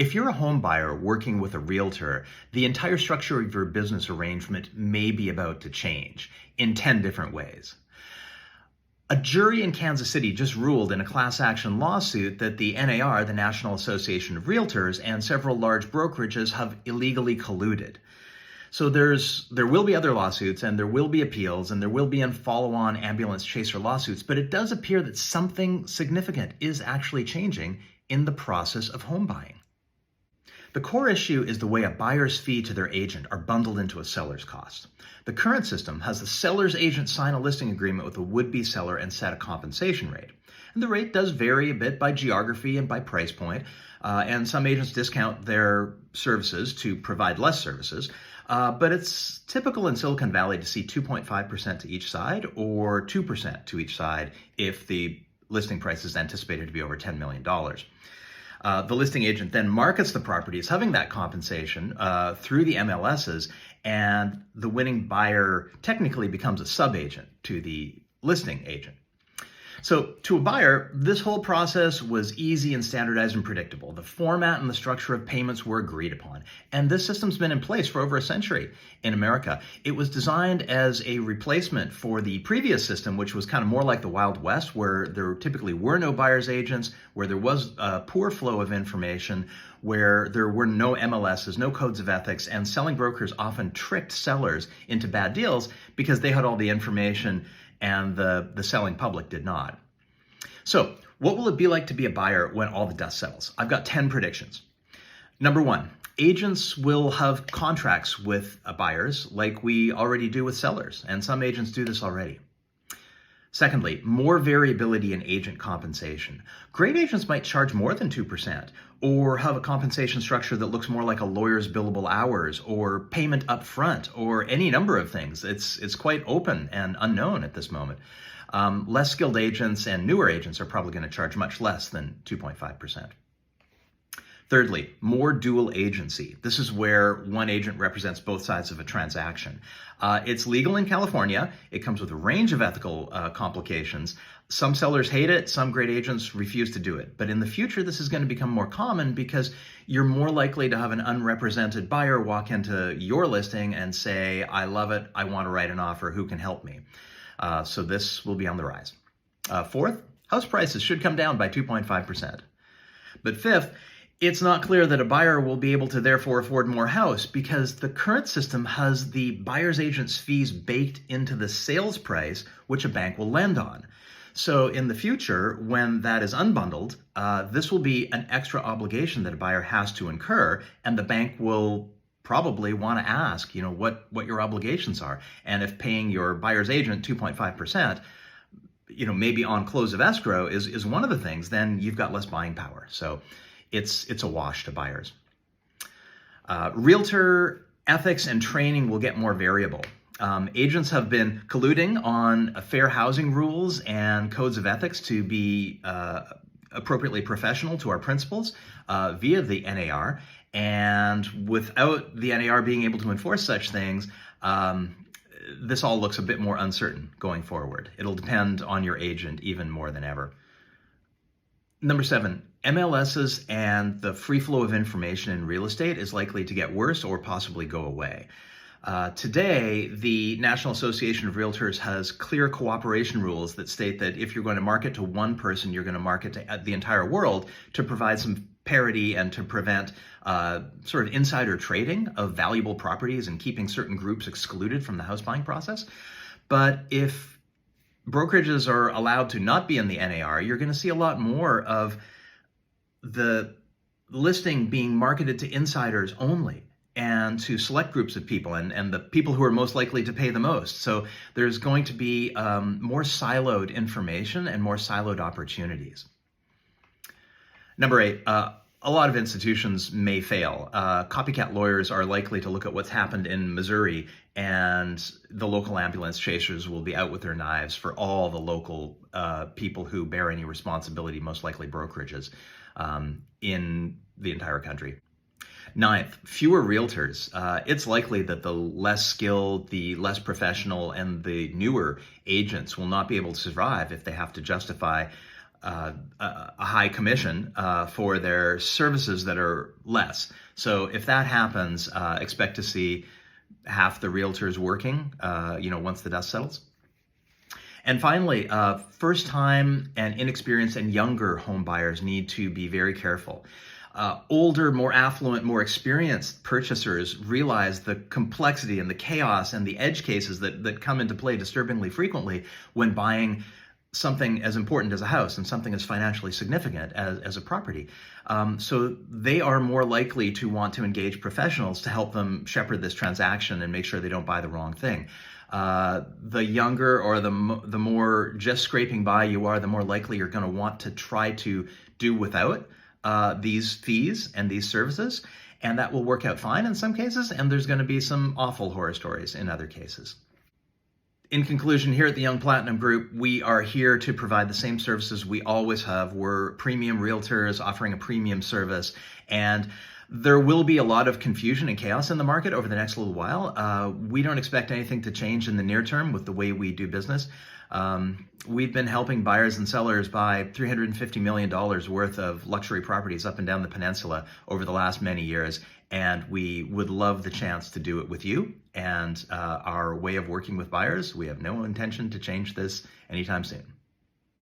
If you're a home buyer working with a realtor, the entire structure of your business arrangement may be about to change in 10 different ways. A jury in Kansas City just ruled in a class action lawsuit that the NAR, the National Association of Realtors, and several large brokerages have illegally colluded. So there will be other lawsuits, and there will be appeals, and there will be follow-on ambulance chaser lawsuits, but it does appear that something significant is actually changing in the process of home buying. The core issue is the way a buyer's fee to their agent are bundled into a seller's cost. The current system has the seller's agent sign a listing agreement with a would-be seller and set a compensation rate. And the rate does vary a bit by geography and by price point, and some agents discount their services to provide less services, but it's typical in Silicon Valley to see 2.5% to each side or 2% to each side if the listing price is anticipated to be over $10 million. The listing agent then markets the property as having that compensation through the MLSs, and the winning buyer technically becomes a sub-agent to the listing agent. So to a buyer, this whole process was easy and standardized and predictable. The format and the structure of payments were agreed upon. And this system's been in place for over a century in America. It was designed as a replacement for the previous system, which was kind of more like the Wild West, where there typically were no buyer's agents, where there was a poor flow of information, where there were no MLSs, no codes of ethics, and selling brokers often tricked sellers into bad deals because they had all the information and the selling public did not. So what will it be like to be a buyer when all the dust settles? I've got 10 predictions. Number one, agents will have contracts with buyers like we already do with sellers, and some agents do this already. Secondly, more variability in agent compensation. Great agents might charge more than 2% or have a compensation structure that looks more like a lawyer's billable hours or payment up front or any number of things. It's quite open and unknown at this moment. Less skilled agents and newer agents are probably going to charge much less than 2.5%. Thirdly, more dual agency. This is where one agent represents both sides of a transaction. It's legal in California. It comes with a range of ethical complications. Some sellers hate it. Some great agents refuse to do it. But in the future, this is going to become more common because you're more likely to have an unrepresented buyer walk into your listing and say, I love it. I want to write an offer. Who can help me? So this will be on the rise. Fourth, house prices should come down by 2.5%. But fifth, it's not clear that a buyer will be able to therefore afford more house because the current system has the buyer's agent's fees baked into the sales price, which a bank will lend on. So in the future, when that is unbundled, this will be an extra obligation that a buyer has to incur, and the bank will probably want to ask, what your obligations are. And if paying your buyer's agent 2.5%, maybe on close of escrow is one of the things, then you've got less buying power. So it's a wash to buyers. Realtor ethics and training will get more variable. Agents have been colluding on fair housing rules and codes of ethics to be appropriately professional to our principals via the NAR. And without the NAR being able to enforce such things, this all looks a bit more uncertain going forward. It'll depend on your agent even more than ever. Number 7, MLSs and the free flow of information in real estate is likely to get worse or possibly go away. Today, the National Association of Realtors has clear cooperation rules that state that if you're going to market to one person, you're going to market to the entire world to provide some parity and to prevent sort of insider trading of valuable properties and keeping certain groups excluded from the house buying process. But if brokerages are allowed to not be in the NAR, you're going to see a lot more of the listing being marketed to insiders only and to select groups of people and the people who are most likely to pay the most. So there's going to be more siloed information and more siloed opportunities. Number 8, a lot of institutions may fail. Copycat lawyers are likely to look at what's happened in Missouri, and the local ambulance chasers will be out with their knives for all the local people who bear any responsibility, most likely brokerages, in the entire country. 9th, fewer realtors. It's likely that the less skilled, the less professional, and the newer agents will not be able to survive if they have to justify a high commission for their services that are less. So if that happens, expect to see half the realtors working, once the dust settles. And finally, first-time and inexperienced and younger home buyers need to be very careful. Older, more affluent, more experienced purchasers realize the complexity and the chaos and the edge cases that come into play disturbingly frequently when buying something as important as a house and something as financially significant as a property. So they are more likely to want to engage professionals to help them shepherd this transaction and make sure they don't buy the wrong thing. The younger or the more just scraping by you are, the more likely you're going to want to try to do without these fees and these services. And that will work out fine in some cases, and there's going to be some awful horror stories in other cases. In conclusion, here at the Young Platinum Group, we are here to provide the same services we always have. We're premium realtors offering a premium service, and there will be a lot of confusion and chaos in the market over the next little while. We don't expect anything to change in the near term with the way we do business. We've been helping buyers and sellers buy $350 million worth of luxury properties up and down the peninsula over the last many years, and we would love the chance to do it with you. And our way of working with buyers, we have no intention to change this anytime soon.